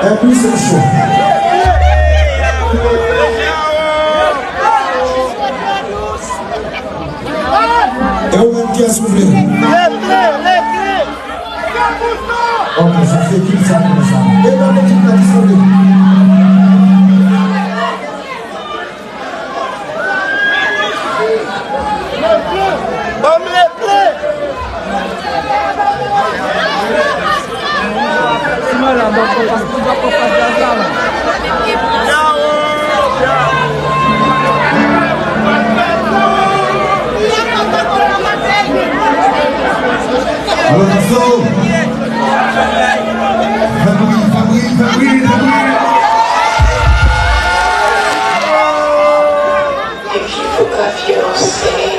Et puis c'est chaud. Et on même qui a soufflé. Ok, ça fait qui ça comme ça. Et dans l'équipe là qui souffle. If you forgot your say,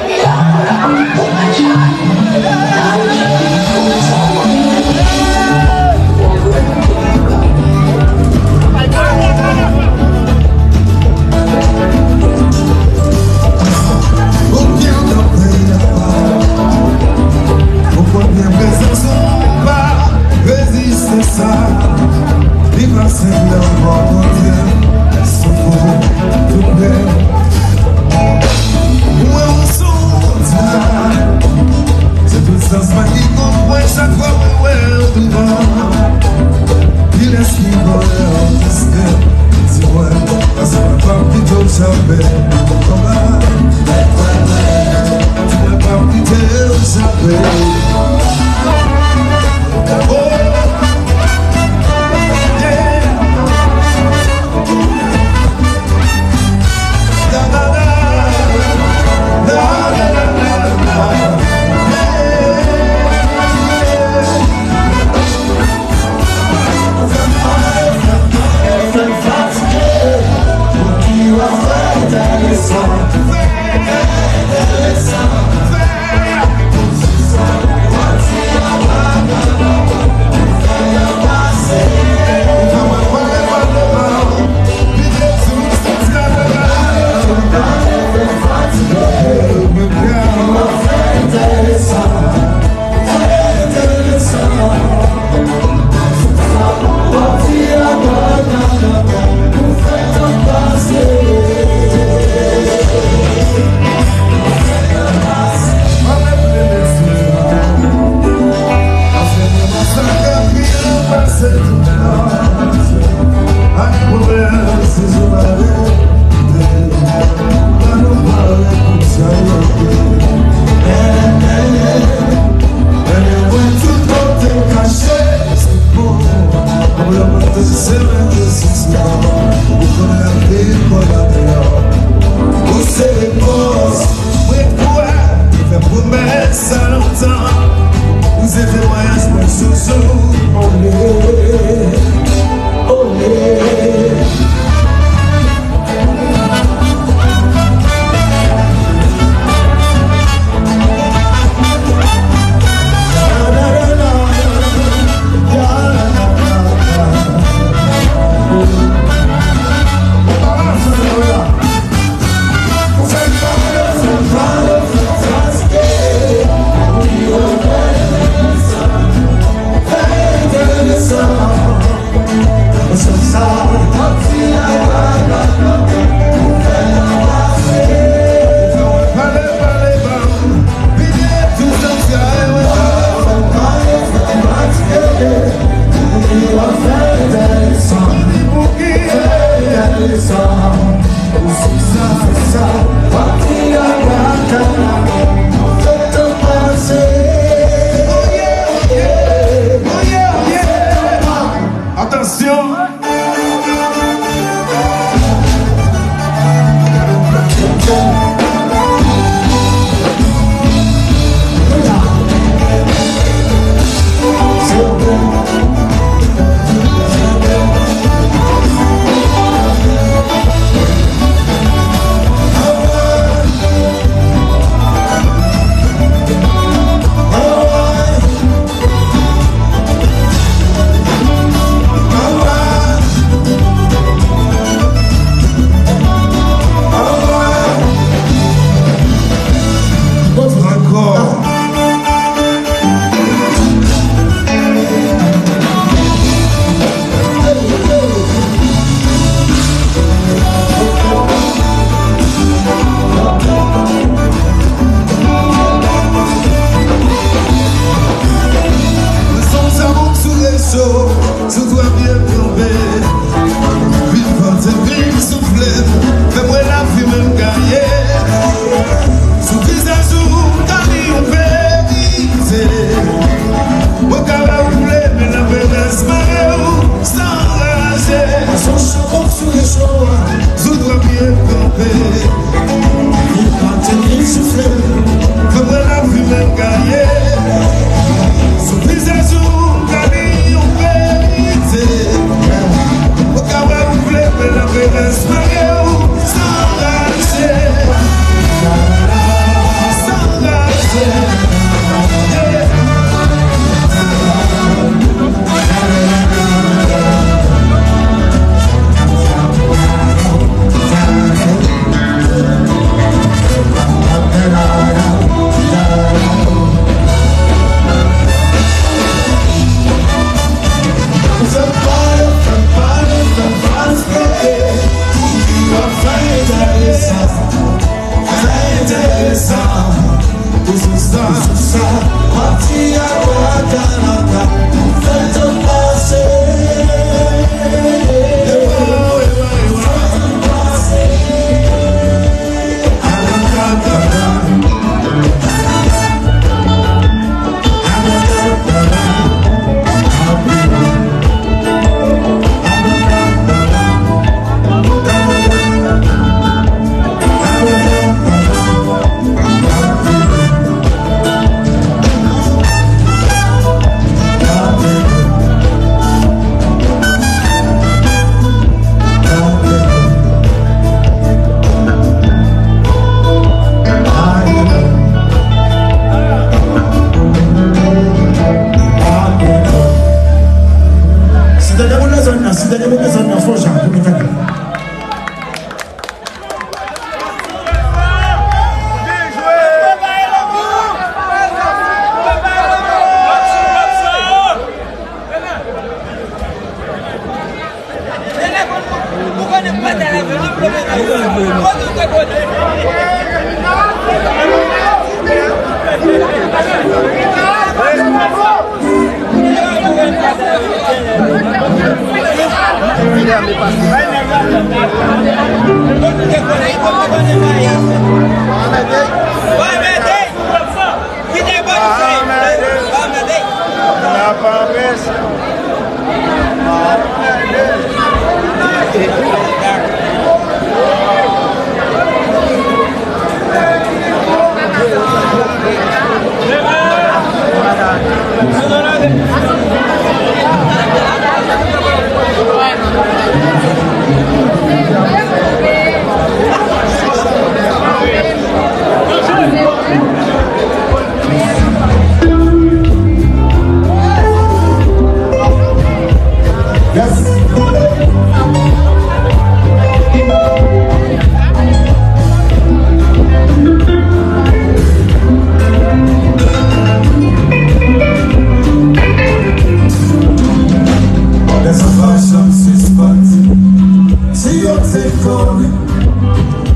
my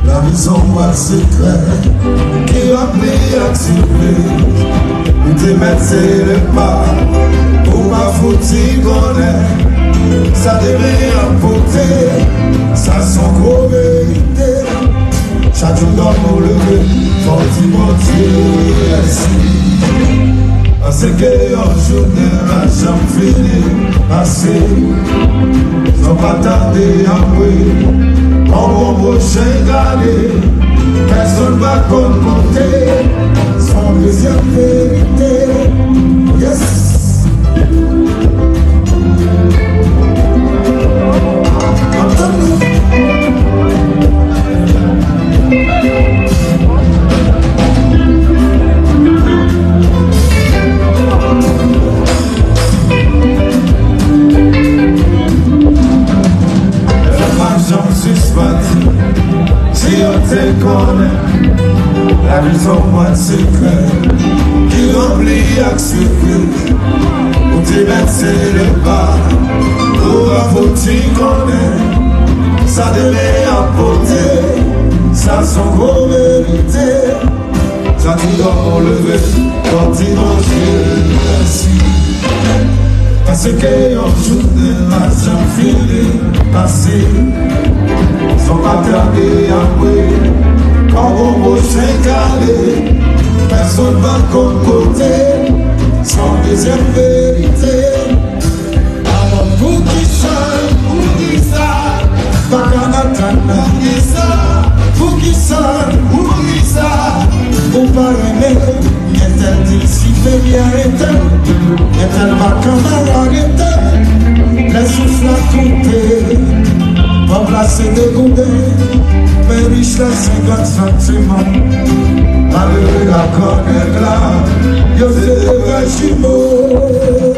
La maison à secret qui a pris à surprise. Où t'es mettre le pas pour ma foutie connaît. Ça devait apporter, ça sont gros vérité. Chaque jour dans mon lever, quand tu m'entends ainsi. Parce que un jour de la chambre finie, passé, sans pas tarder à mourir. En mon prochain gardé, personne va compter son deuxième vérité. Yes! Entends-nous? Si on te connaît, la maison moi de secret qui remplit avec surprise. Où tu mets le pas, où la faute connaît. Ça devait apporter, ça sont gros vérités. Ça tu dois mon lever, quand tu manges ainsi. Parce que un jour de la jambe finie, passé. Sans pas tarder à mourir, quand on prochain calé, personne va concocter sans deuxième vérité. Alors pour qui ça, pas qu'en attendant, pour qui ça, pour pas aimer, est-elle dit si fait bien est-elle pas camarade, les souffles à couper. Pas placé de goûter, mais riche les 50 sentiments. Malheureux la connaître là, yo c'est des vrais jumeaux.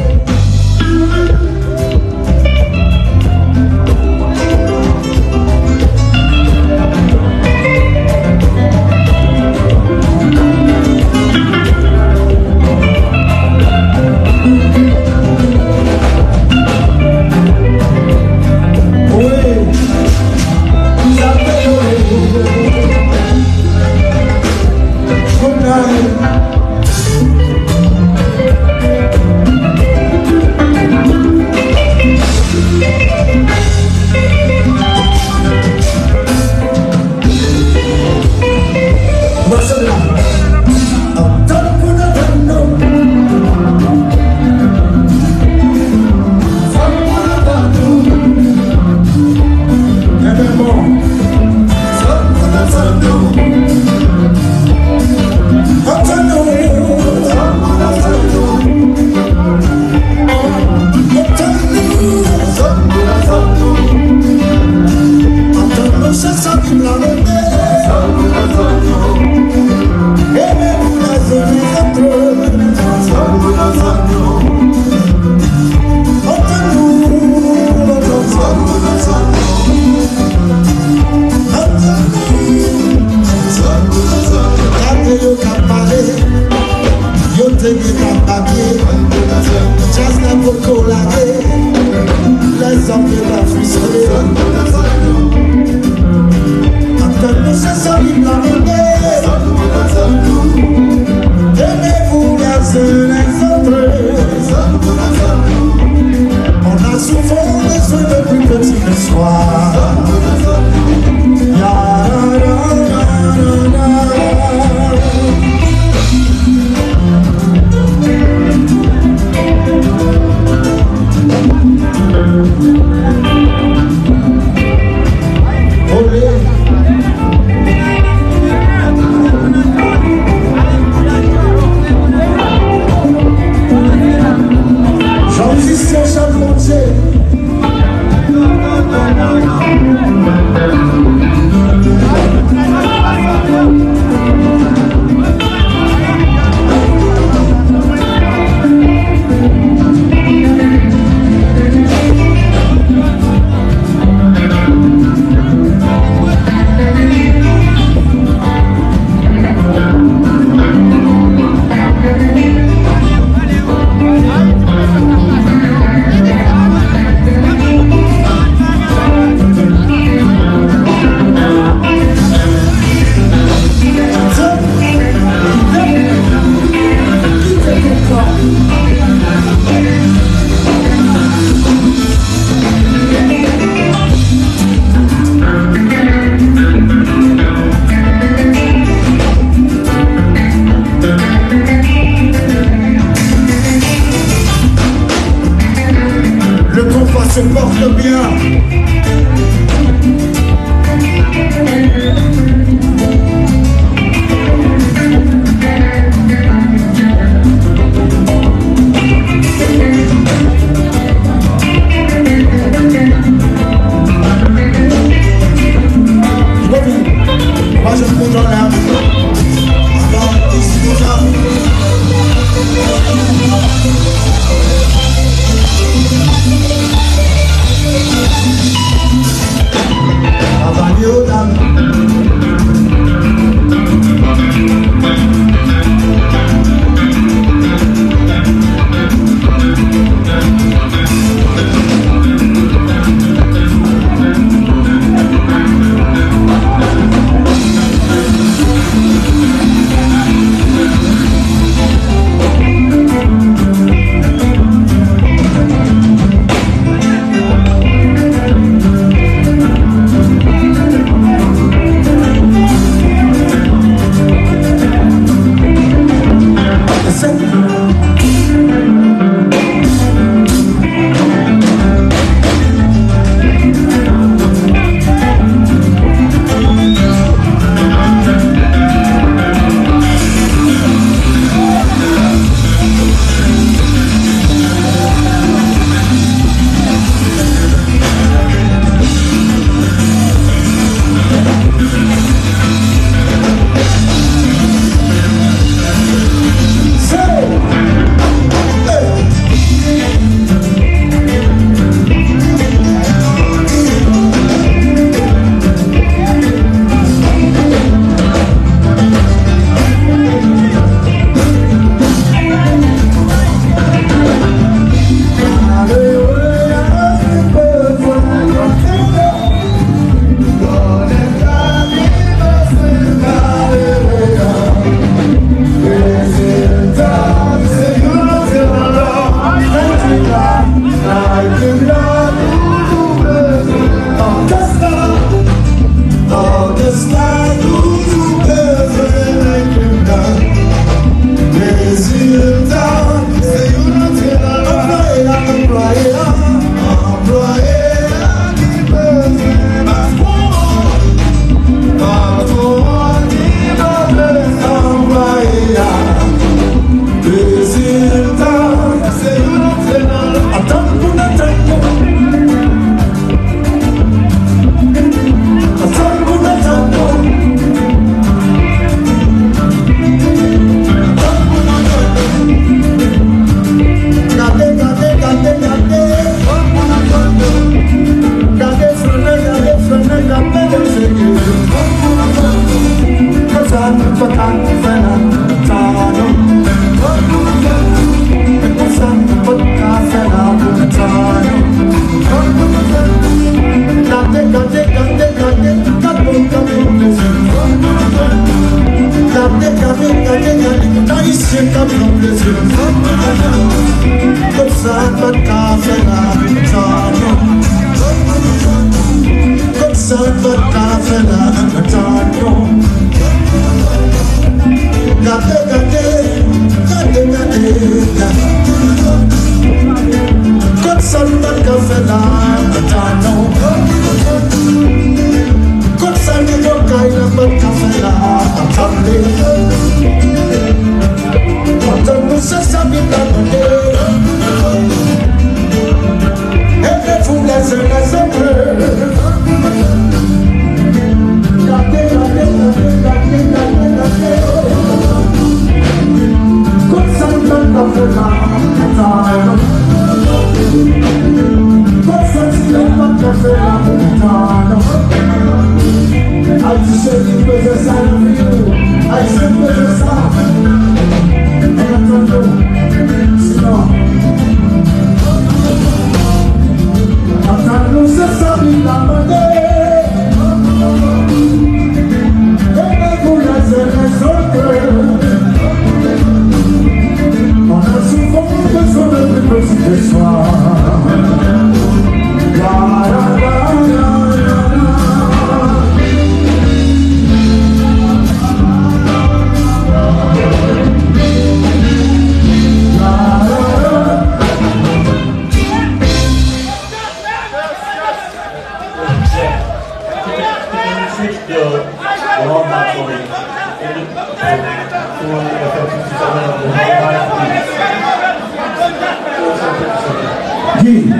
qui?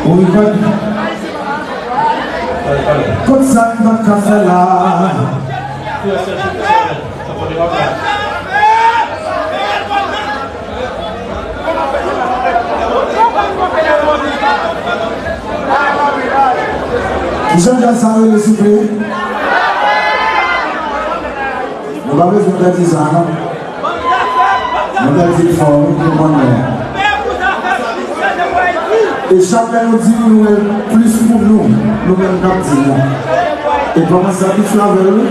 Oui, comme ça, il va casser là. Jean-Jacques Sarré, le soufflé. Nous n'avons pas besoin de dire ça, non? Nous avons dit fort, nous avons et chacun nous dit nous plus pour nous, nous même comme dit. Et comment ça habitue avec nous?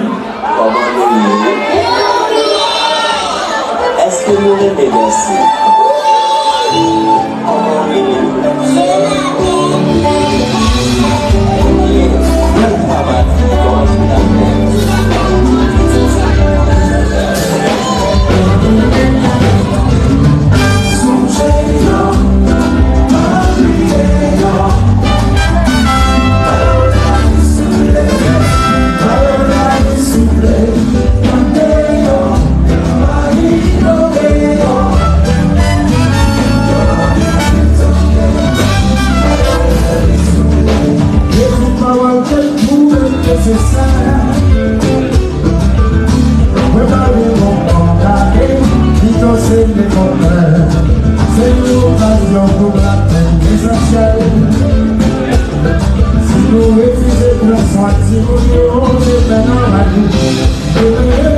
Comment nous est-ce que nous les merci? C'est l'occasion pour la peine essentielle. Si nous refusons de prendre soin de nous, on est dans la vie. Et le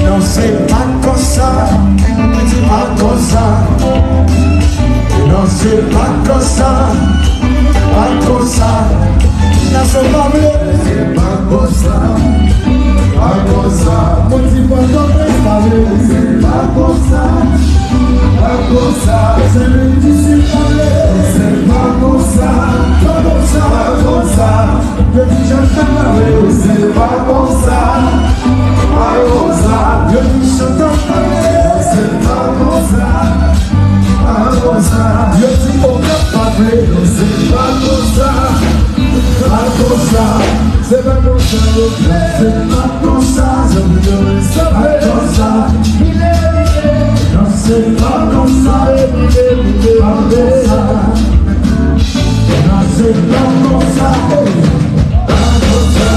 Non c'est pas comme ça, c'est pas comme ça. Non c'est pas comme ça, pas comme ça. La sauvable, c'est pas comme ça, pas comme ça. Mon petit poisson, c'est pas comme ça, pas comme ça. C'est le tissu parlé, c'est pas comme ça, pas comme ça, pas comme ça. Le petit chanteur parlé, c'est pas comme ça, pas comme ça. Le petit chanteur parlé, c'est pas comme ça, pas comme ça. Le petit aucun parlé, c'est pas comme ça. Pas comme ça, c'est pas comme ça, c'est pas comme ça, c'est pas comme ça, non c'est pas comme ça, pas comme ça, non c'est pas comme ça, pas comme ça.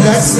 Let's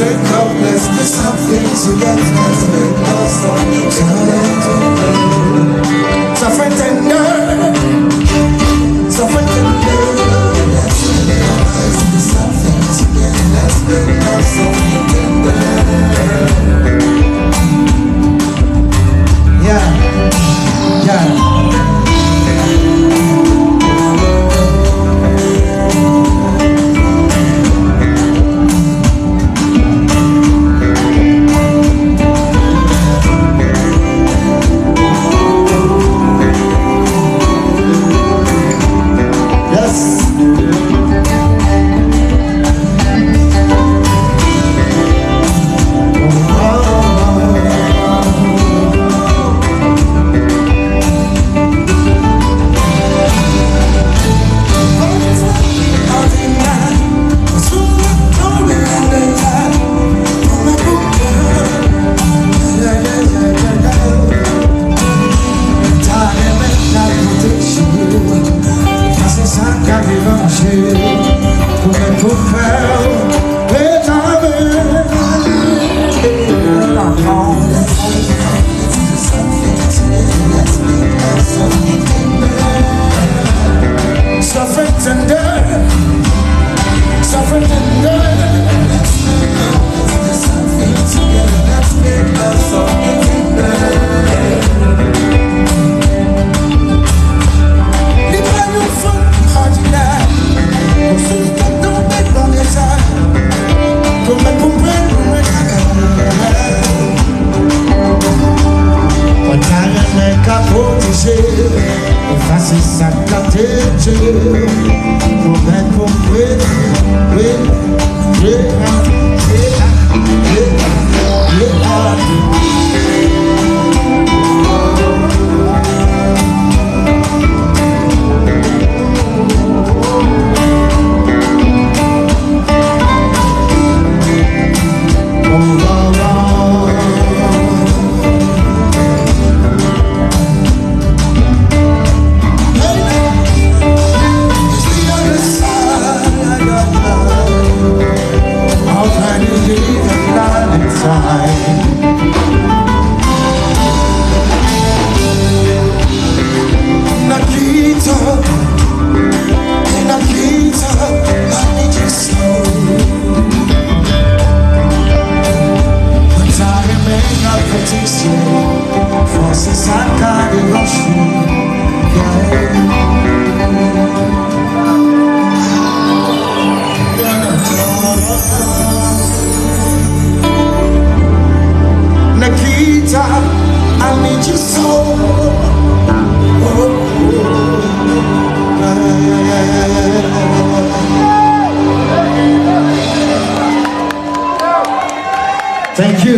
Thank you.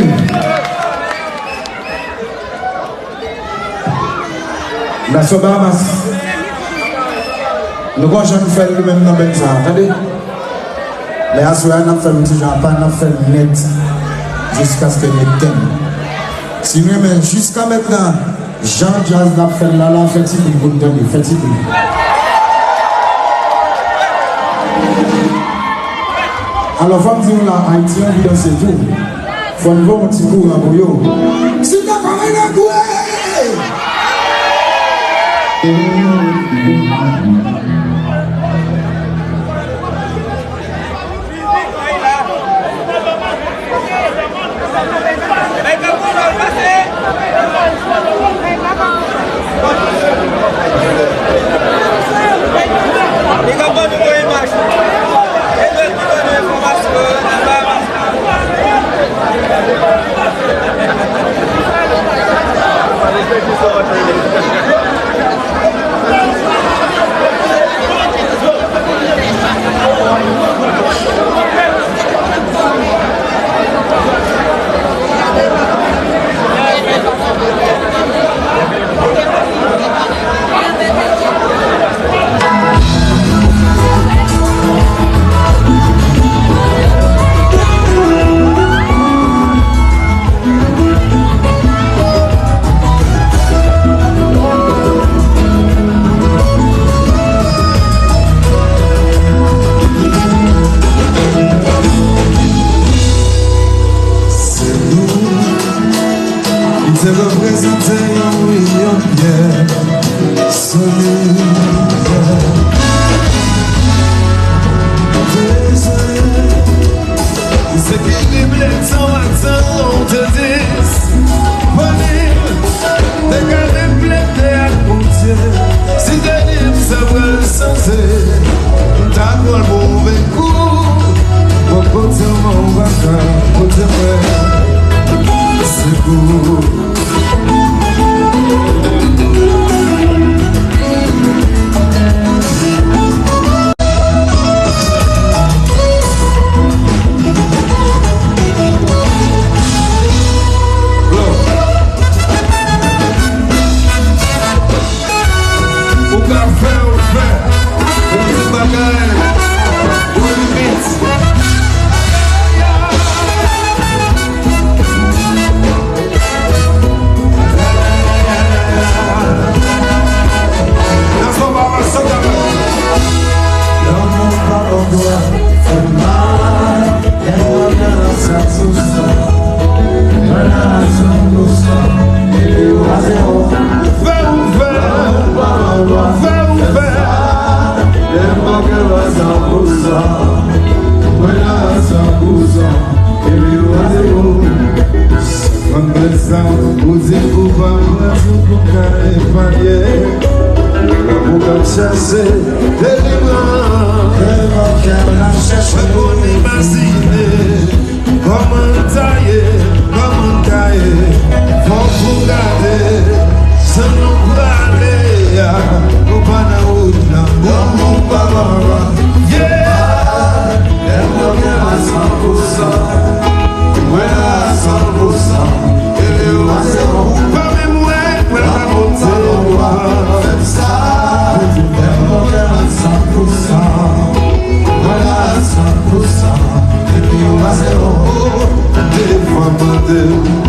That's Obamas. Nous allons faire le même nom ça, attendez. Mais à ce moment-là, nous allons faire net jusqu'à ce que nous t'aime. Si nous aimons jusqu'à maintenant, Jean Jazz l'a fait là, fait-il pour nous donner, fait-il pour nous. Alors, faut me dire là, Haïti, on vit dans ce tour. Faut nous voir un petit coup à Boyo. Si tu as pas mal à couer!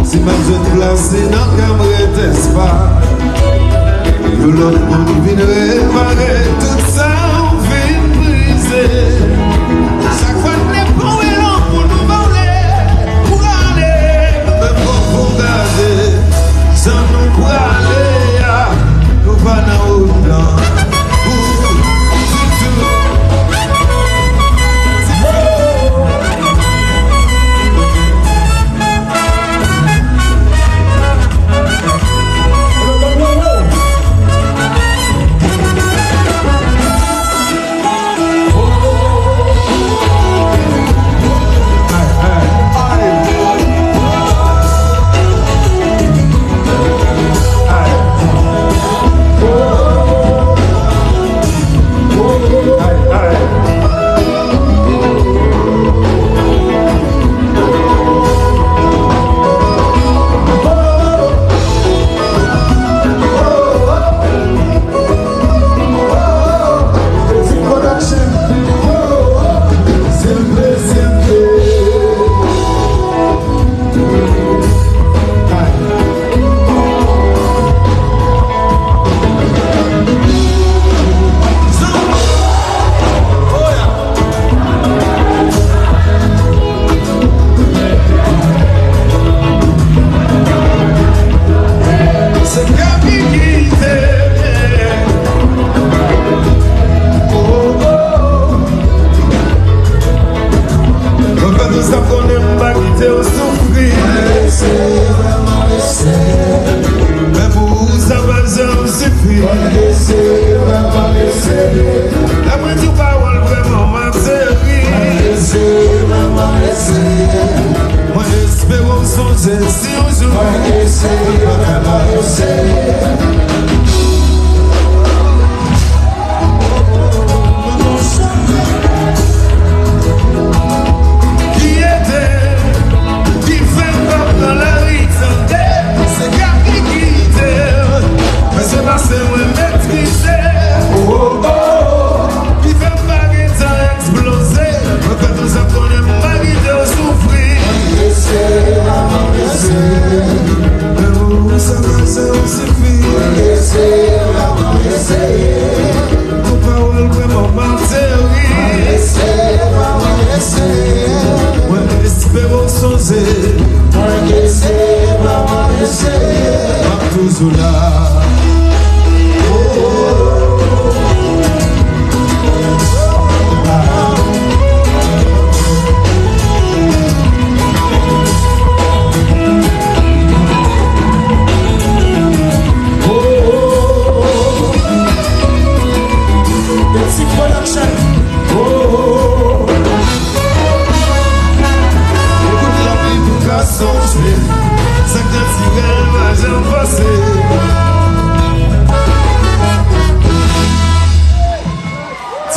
Si ma jeune placée dans le cabaret espoir, que l'autre monde vienne réparer tout ça, on fait briser. Chaque fois que les bons et longs pour nous voler, pour aller, même pour garder, sans nous pour aller, nous pas dans le plan.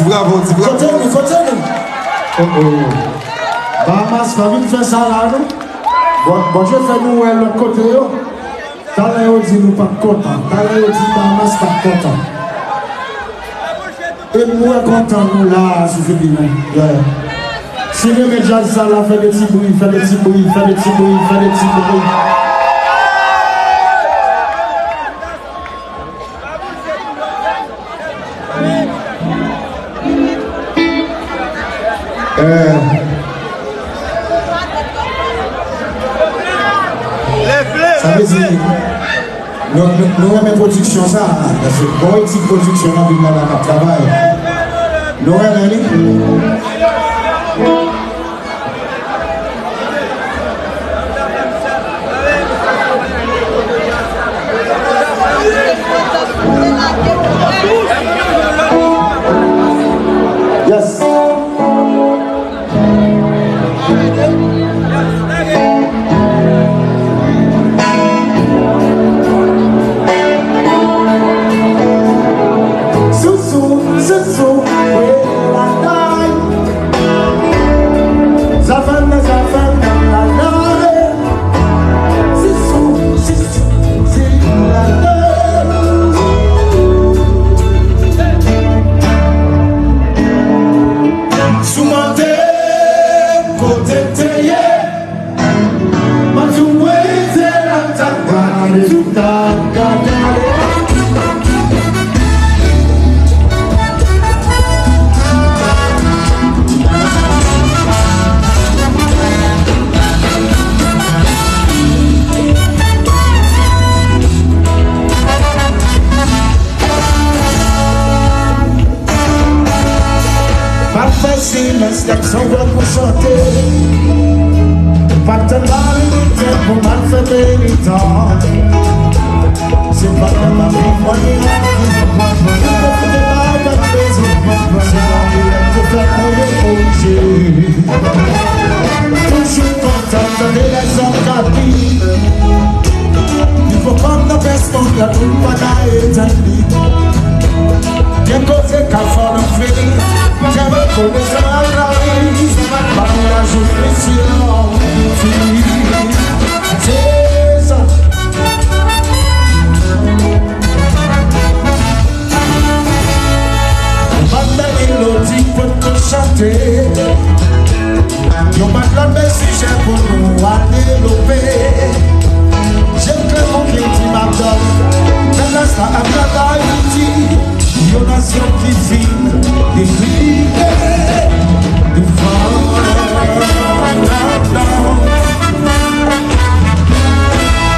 Bravo, continue. Bahamas, pas vite faire ça là, non? Bon, je fais nous l'autre côté. Dans les dit nous pas content. Dans les dit Bahamas pas content. Et nous sommes contents, nous là, si je dis non. Si les médias ça là, fait des petits bruits, fait des petits bruits, fait des petits bruits, fait des petits bruits. Ça veut dire, nous avons une production ça, parce que bon, une petite production dans le travail. Nous avons Y'a son voix pour chanter. Pas de mal de pour mal faire pénitent. C'est pas de ma vie moyenne. Je ne fais pas de maison. C'est l'envie de faire mon bouger. Toujours content de les encadrer. Il faut prendre la personne la troupe pas établie. Bien causé qu'à fort le fini. J'avais connu ça à la vie. Par la journée sur c'est ça. Banda Elodie pour te chanter. Y'a pas de la même sujet pour nous à développer. J'aime que mon client m'adore. Dans l'instant à la Haïti. Y'a une nation qui vit des rivières de vent.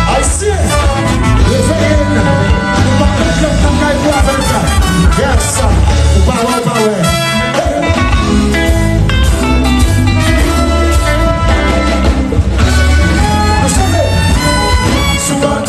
Haïtien, réveillez-vous. Nous parlons de l'Angaï pour avec ça. Yes, on parle. Vous savez, souvent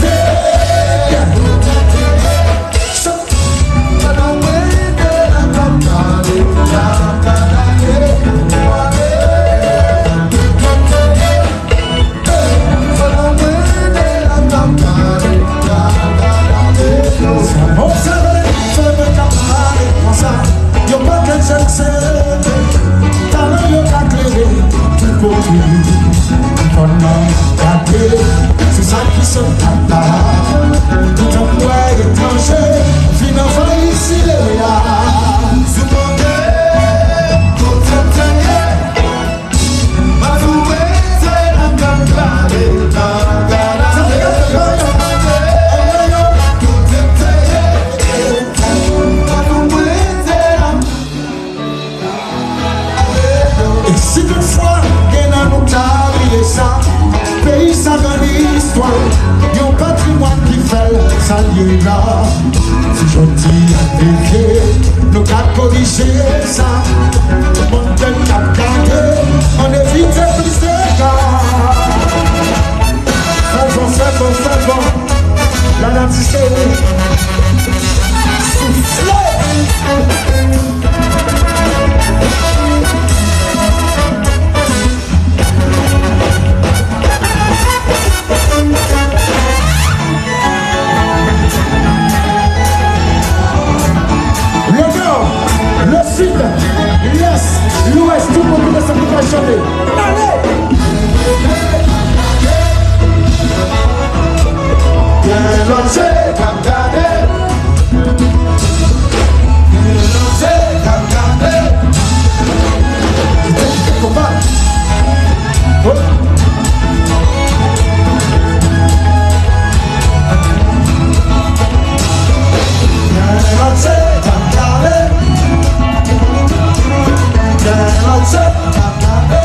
c'est ça qui se tape. Tout un poids étranger, finalement ici les gars. Sous mon nez, tout est ma douée, c'est la campagne. Et si toutefois, il y a nous t'habiller ça. Pays ça dans l'histoire, y'a un patrimoine qui fait ça lieu là. Si je dis à vérifier, nous qu'à corriger ça. Le monde qu'à garder, on évite plus de cas. Fais bon, la dame c'est soufflez. Le sud, l'est, l'ouest, tout le monde se peut chanter. Allez! Bien lancé, comme gardé. Bien lancé, comme gardé. C'est un combat. Oh. Bien lancé, comme gardé. Bien lancé, comme gardé.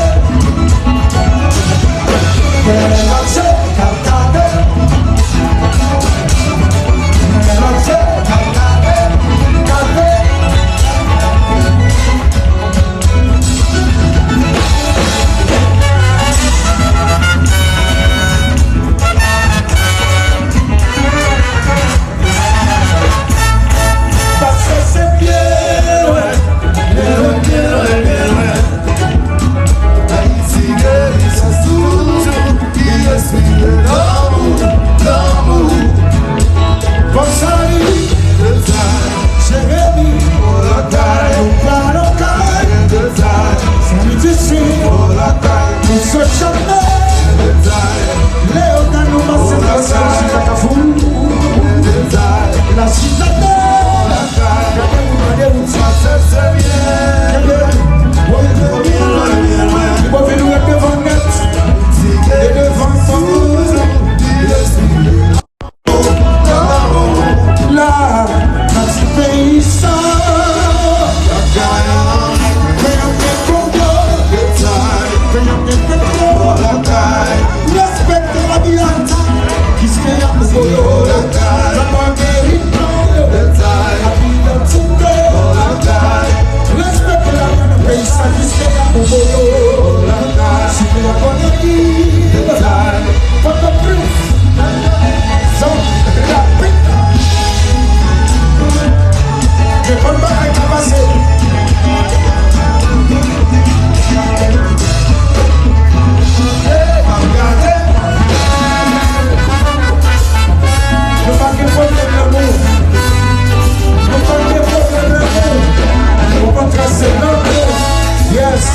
yes.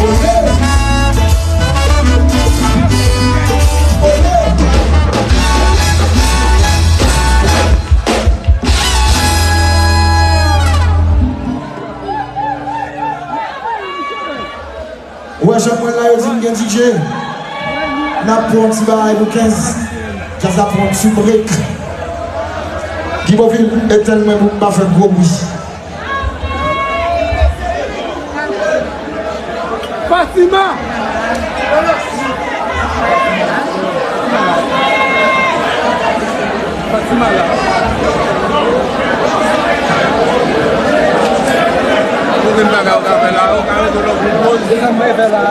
Olé. Ouais, chaque fois là, il y a un DJ. N'a pas un petit bail pour 15. Ça prend un petit break. Guiboville est tellement pour pas faire gros bruit. Fatima! Fatima là. Vous n'êtes pas là, vous avez là, vous avez de l'eau, vous avez là.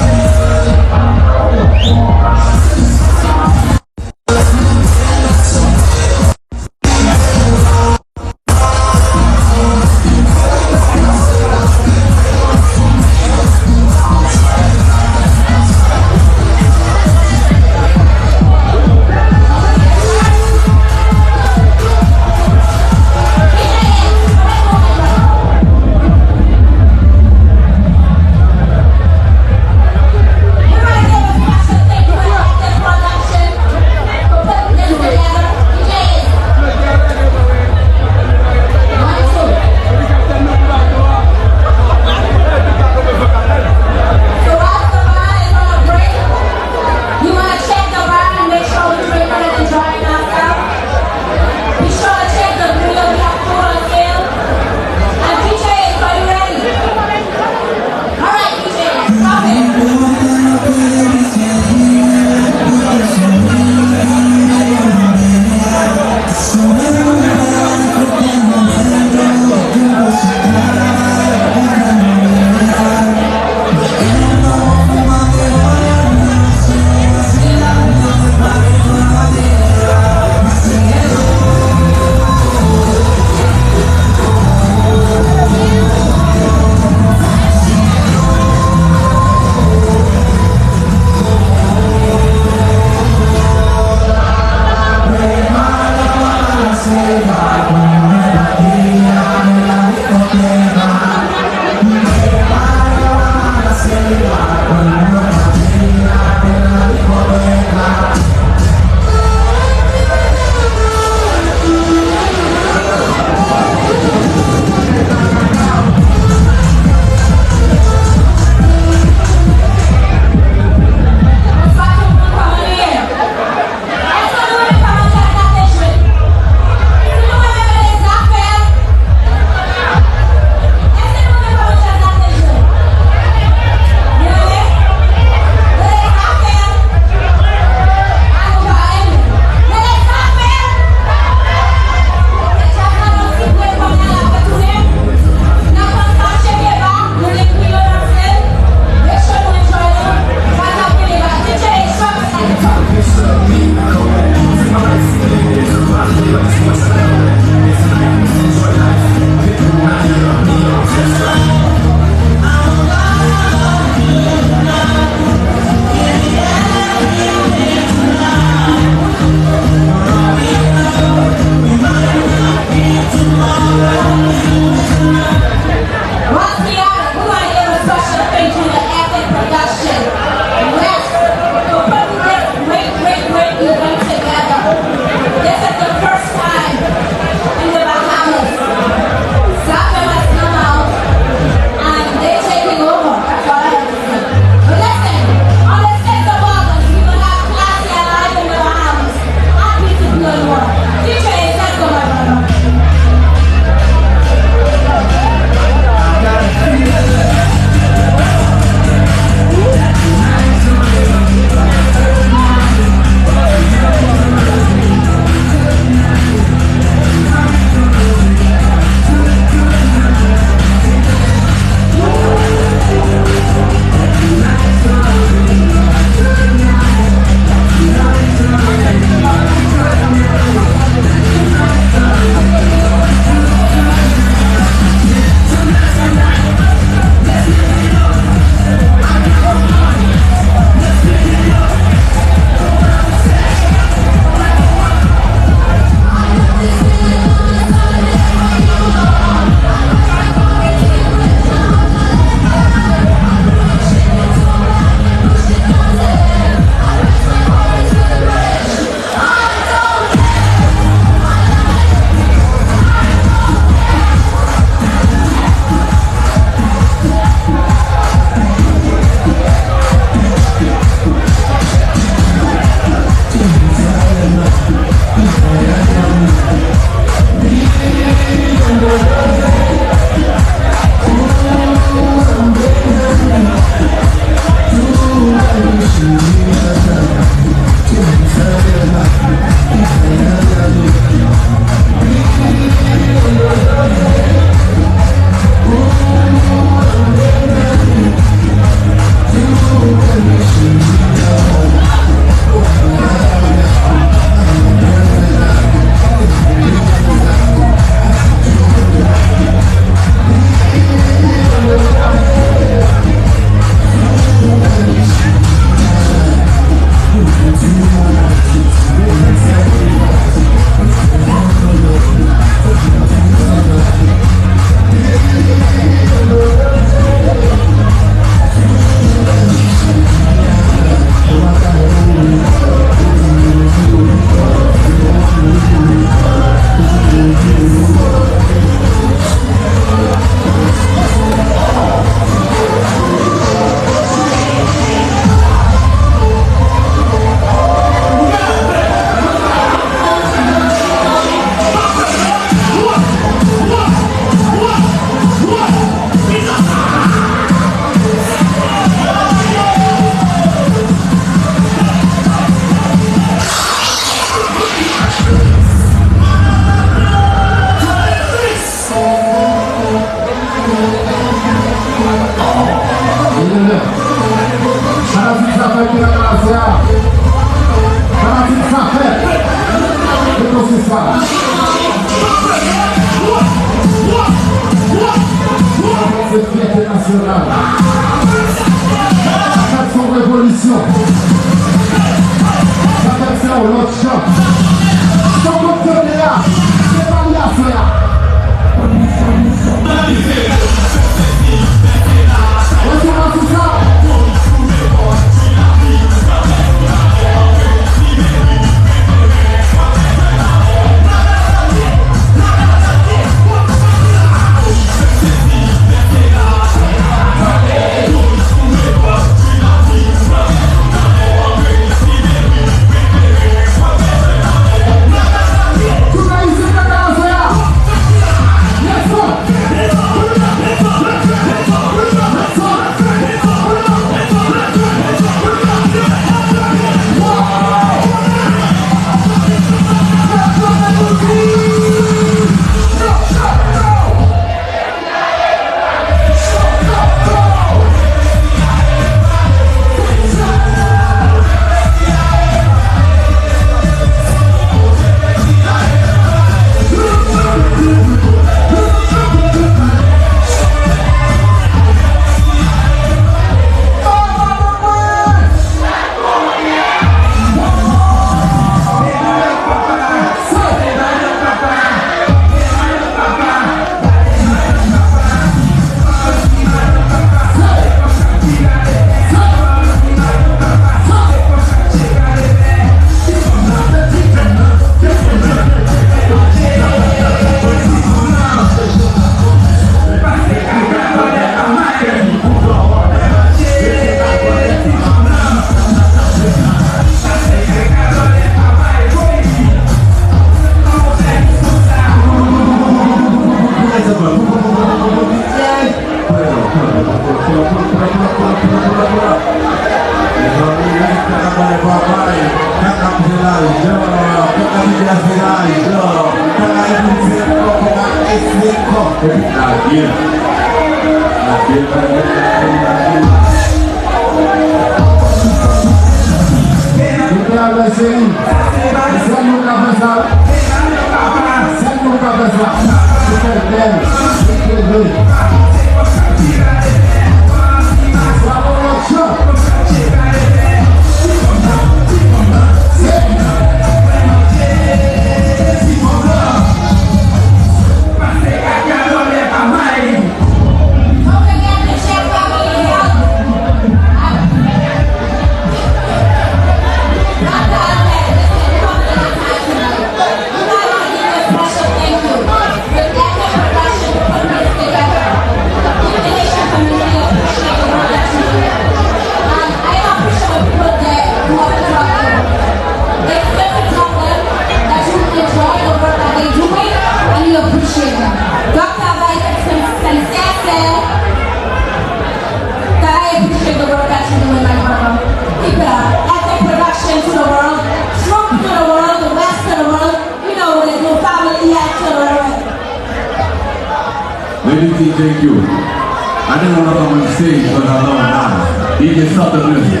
Thank you. I didn't want to come on stage because I know now. He just stop the music.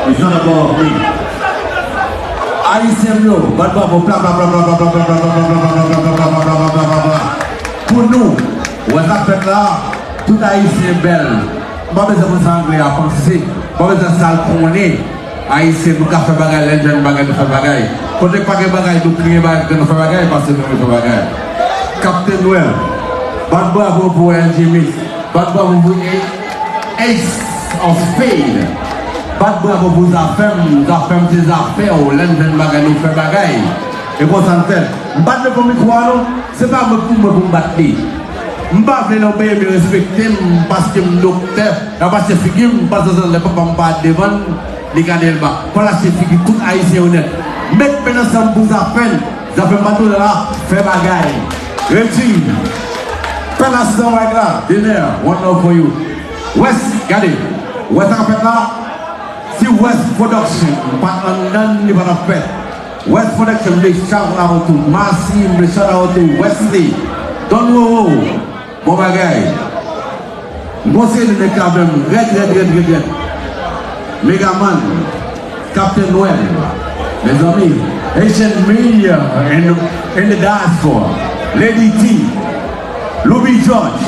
It's not about me. I say no, but blah blah blah blah blah blah blah blah blah blah blah blah blah blah blah. Pour nous, on s'appelle là, tout haïtien belle. Pas besoin de s'engager à penser, pas besoin de s'alconer. Haïtien nous faire bagaille, les jeunes bagaille nous faire bagaille. Quand on pas bagaille, nous crier bagaille, nous faire bagaille parce que nous faire bagaille. Captain Noël. Bad bravo pour Jimmy. Bad bravo pour Ace of Spades. Bad bravo pour la femme, des affaires, ou l'un bagaille, nous fait bagaille. Et qu'on s'entend. Battre pour me croire, c'est pas pour me battre. Je ne pas me respecter parce que je suis docteur, parce que je suis parce que je ne peux pas devant les cadres. Voilà, c'est figure tout haïtien honnête. Mettre pendant ça pour la peine, ça fait pas tout là, faire bagaille. Retire. Penaston right now, dinner, one love for you. West, got it. West Africa, see West Production, but on the pet. West Production, they shout out to Marcy, they shout out to Wesley. Don't know, mon bagay. Moi, c'est le quand même, red. Megaman, Captain Noel, mes amis, Asian Media in the diaspora, Lady T, Louis George,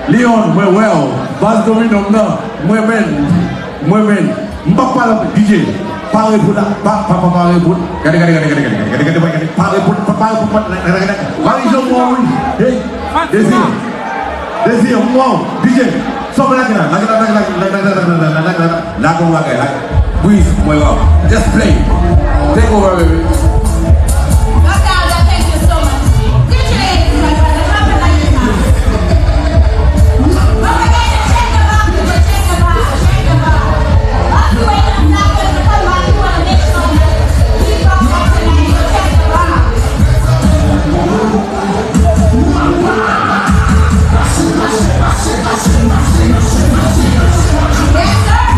Leon Wewell, Bas Domino, moi-même, Mbapala DJ, parlez pour la, parlez pour, parlez pour, Désir, moi, DJ, somme la please, my love, just play. Take over, baby. Thank you so much. DJ, my brother, clap it like this now. Don't forget to check the box, check the box. While you wait on that, to come back, you want to make sure that we go back tonight, so check the box. Yes, sir.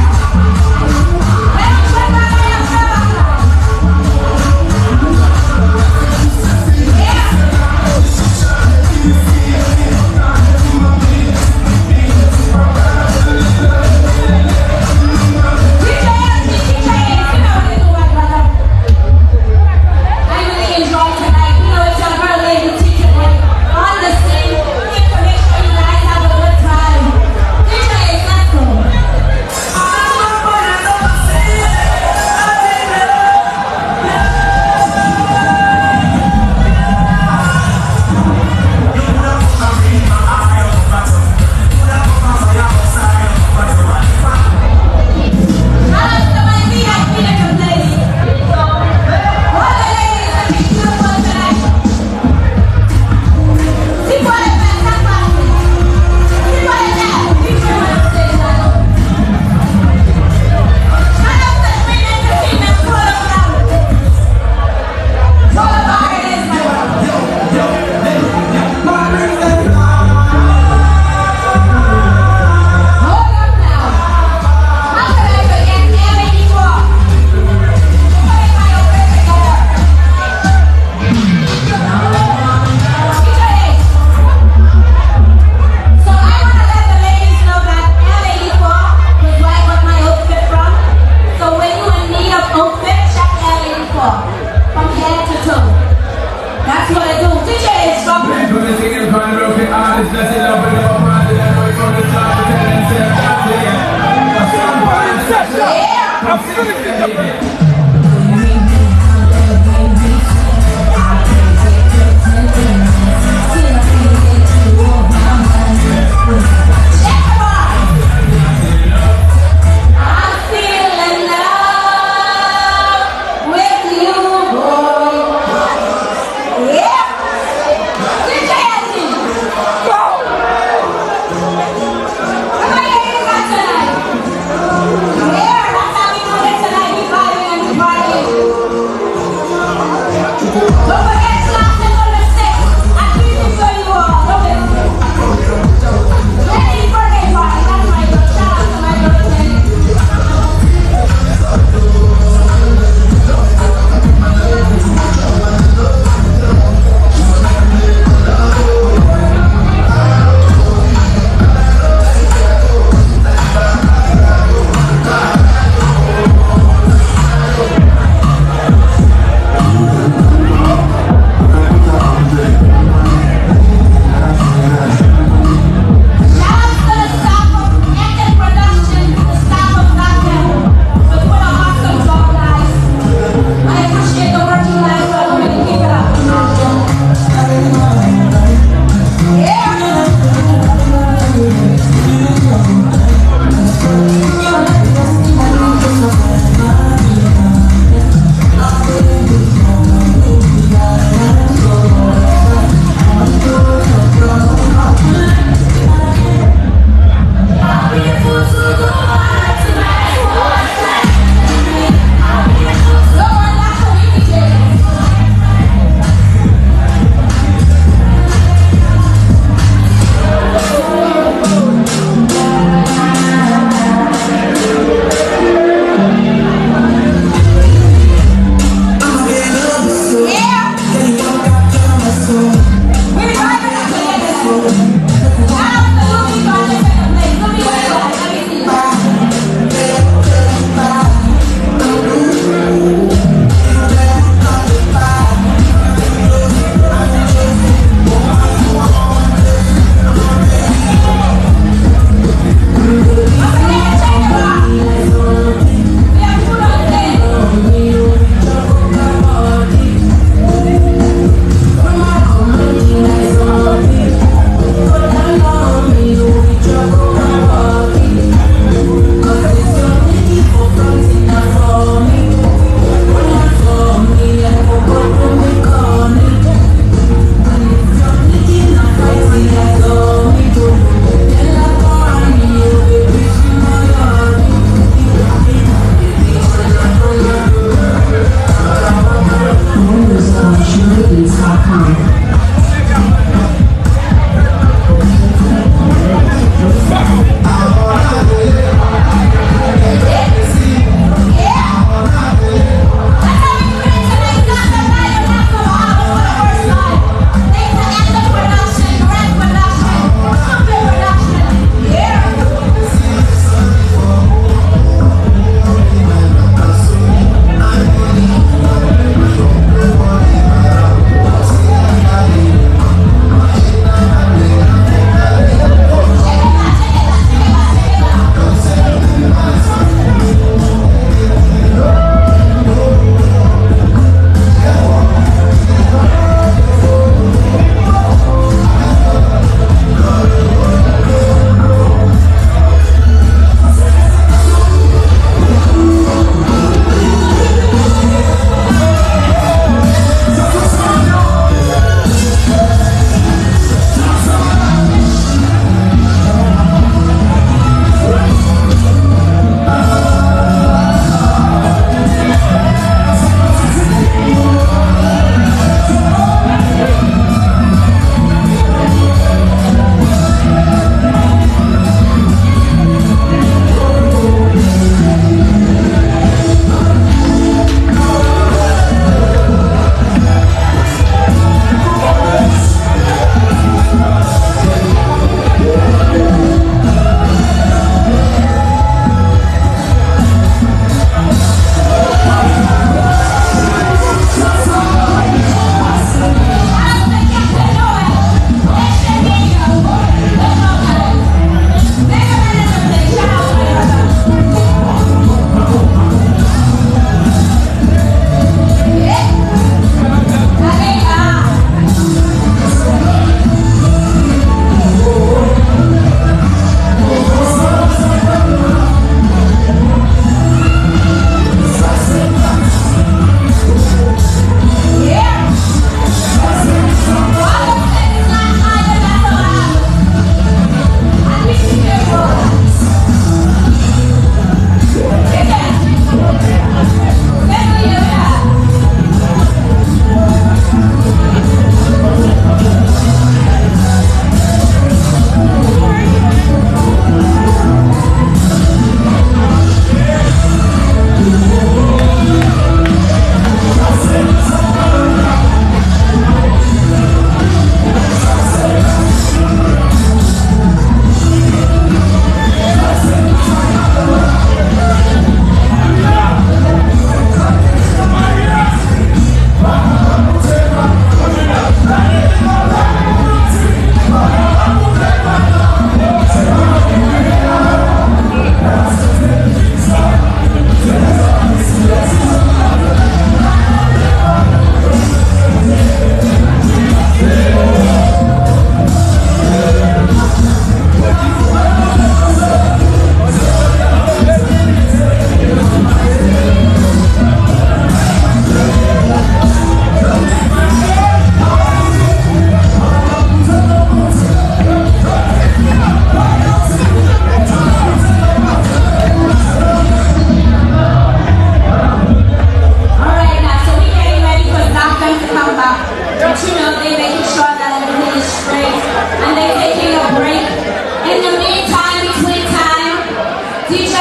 DJ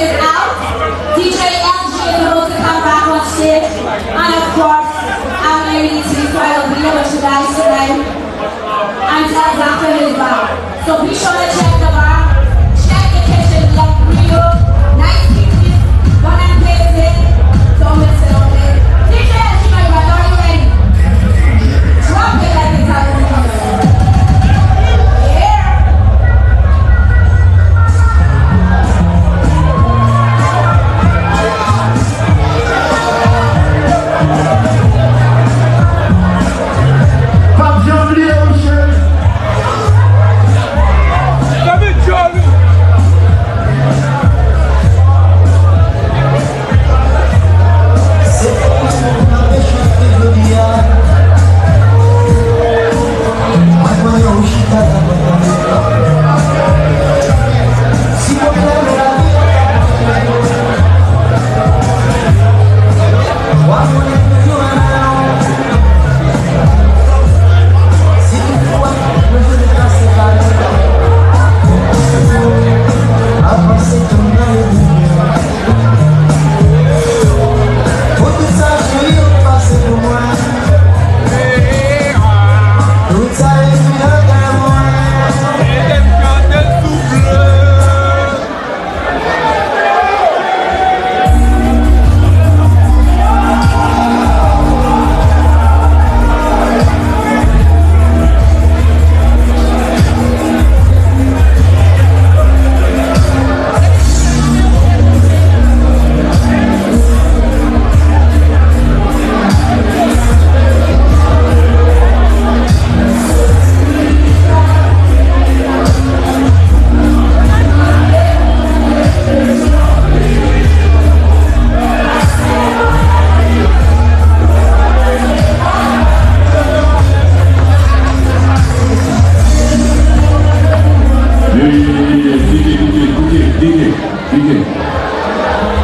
is out. DJ LG is about to come back on stage. And of course, I'm Lady T, so I will be here with you guys tonight until after his bar. So be sure to check the bar, check the kitchen, love Rio, nice kitchen, one and place it, don't miss it on it. DJ LG, my brother, are you ready? Drop it like it's out of the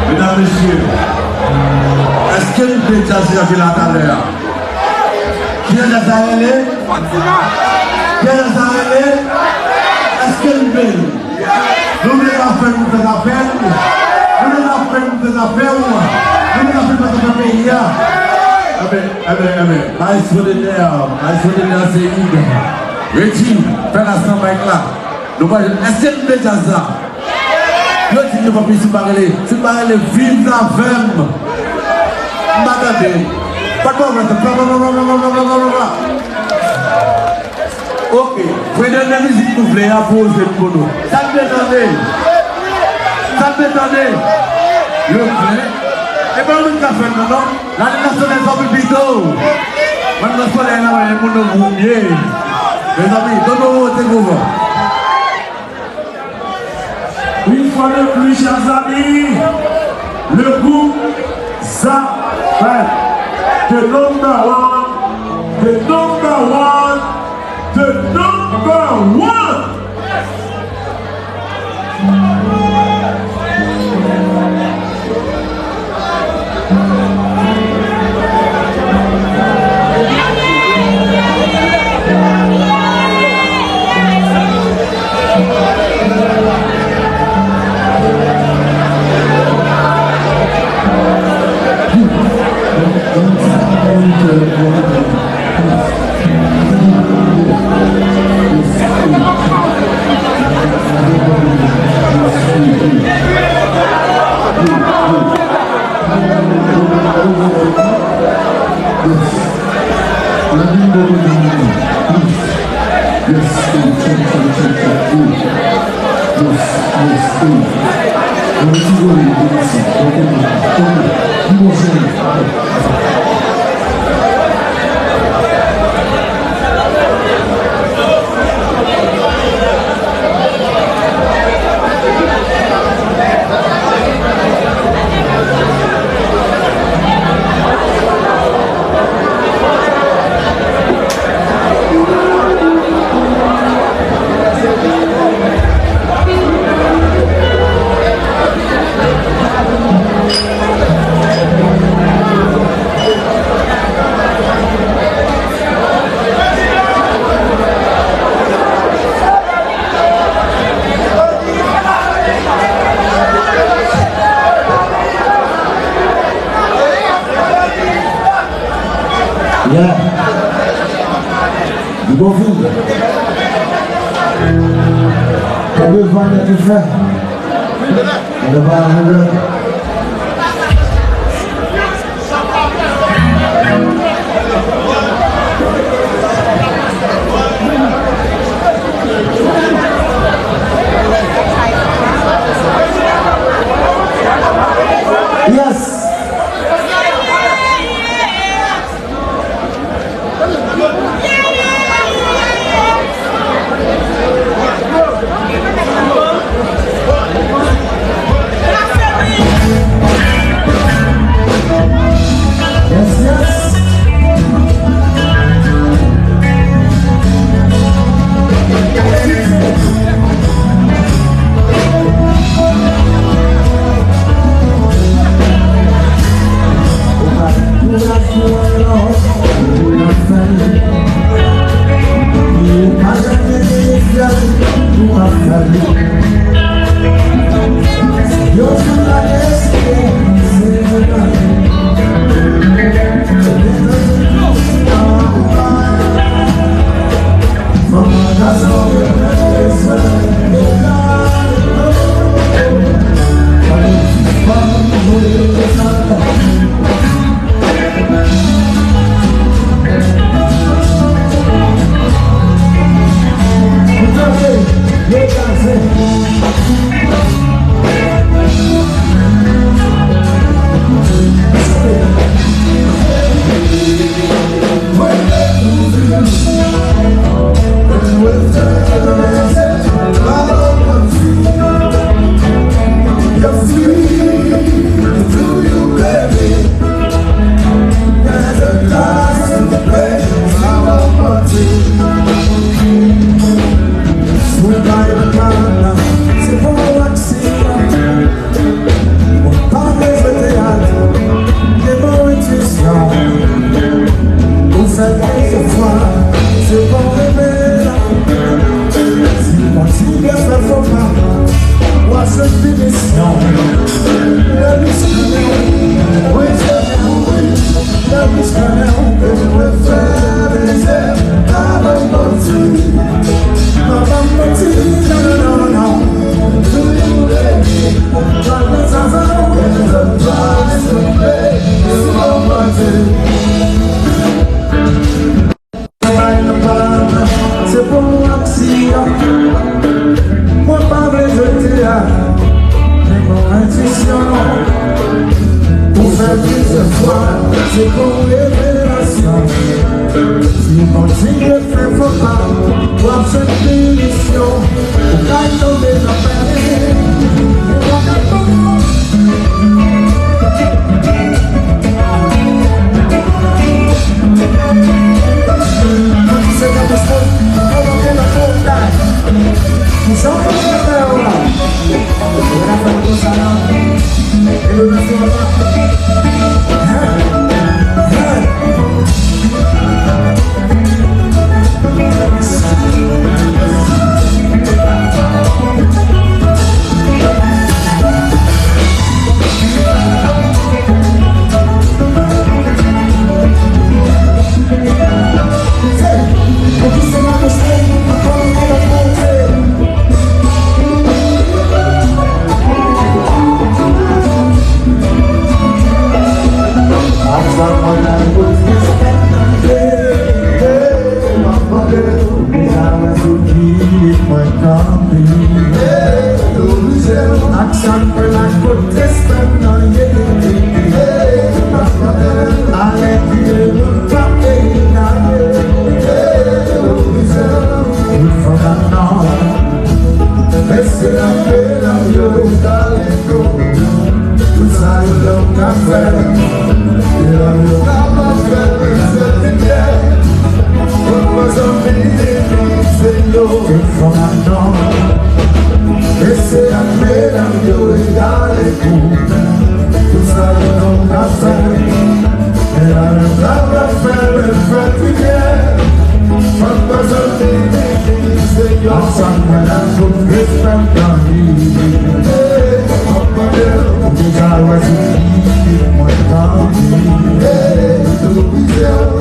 Mesdames, Messieurs, est-ce que nous pouvons dire ce qu'il a tout à l'heure? Qui est dans sa relais? Qui est dans sa relais? Est-ce que nous pouvons? Nous voulons faire nous faire appel? Nous voulons faire nous faire appel? Nous voulons faire nous faire pays? Maestro de l'air, c'est Ida. Reggie, fais la sang avec là. Est-ce que nous pouvons dire ça? Je dis que je ne peux pas parler. Si je parle de vive la femme. M'attendez. Pas de problème. Ok. Vous pouvez donner la musique que vous voulez à poser pour nous. Ça me détendez. Ça me détendez. Le plaît. Et bien, on va faire maintenant. La nation des hommes plutôt. Maintenant, on va aller dans le monde boumier. Mes amis, donnez-nous votre gouvernement. Une fois de plus, chers amis, le groupe Zapet, the number one, the number one, the number one. Yeah. Du bon film. On veut vendre tout fait. On va arriver. Yes.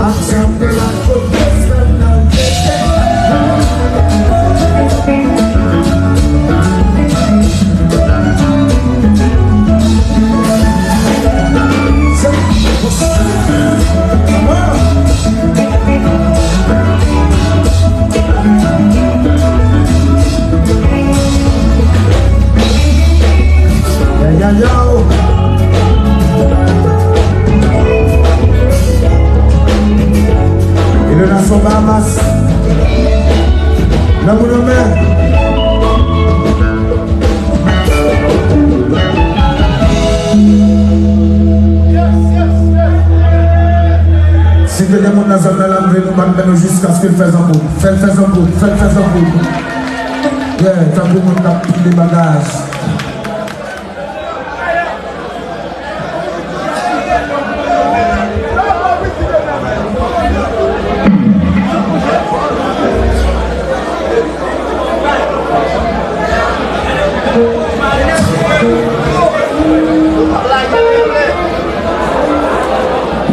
Action yeah, yo. Il est dans son Bahamas. Là, vous le mettez. Si vous avez des gens dans la zone de la ville, nous allons jusqu'à ce qu'il fasse un bout. Faites un bout, faites un bout. Yeah, t'as beaucoup de monde qui a pris des bagages.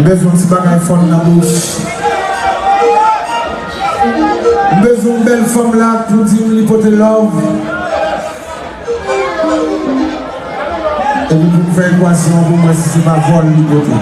Besoin de petits bagages fond dans la bouche. Besoin de belle femme là pour dire l'hypothèse love. Et puis pour faire équation pour moi si c'est pas vol l'hypothèse.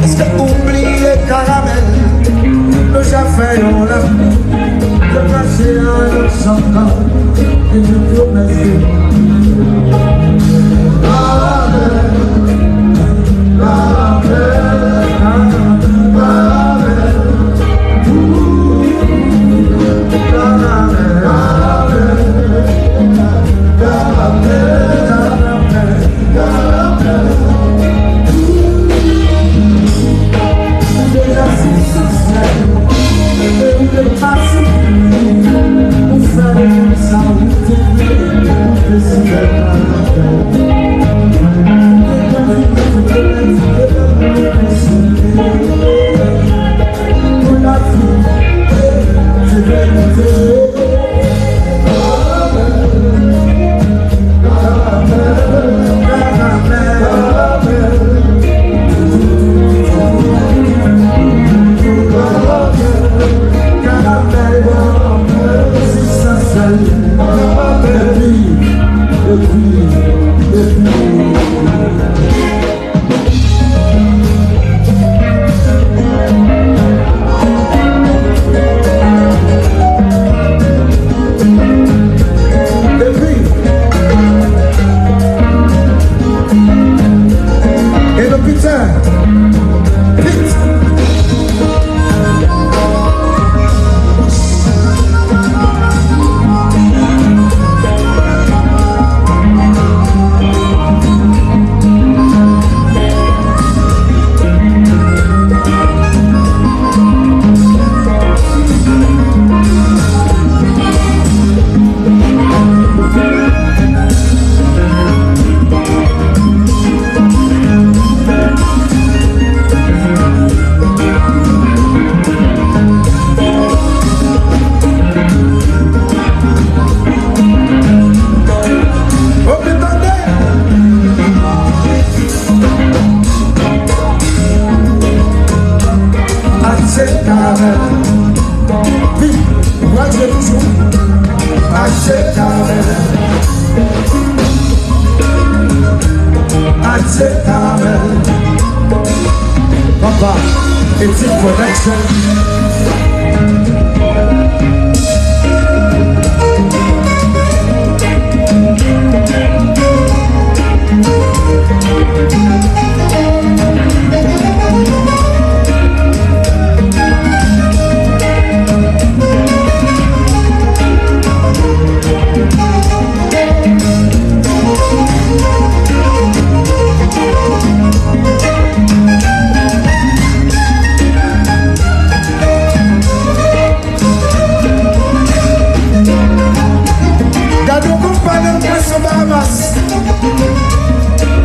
Est-ce que oublie les caramels? Le café on l'a de passer un autre chantant et je promets This is production.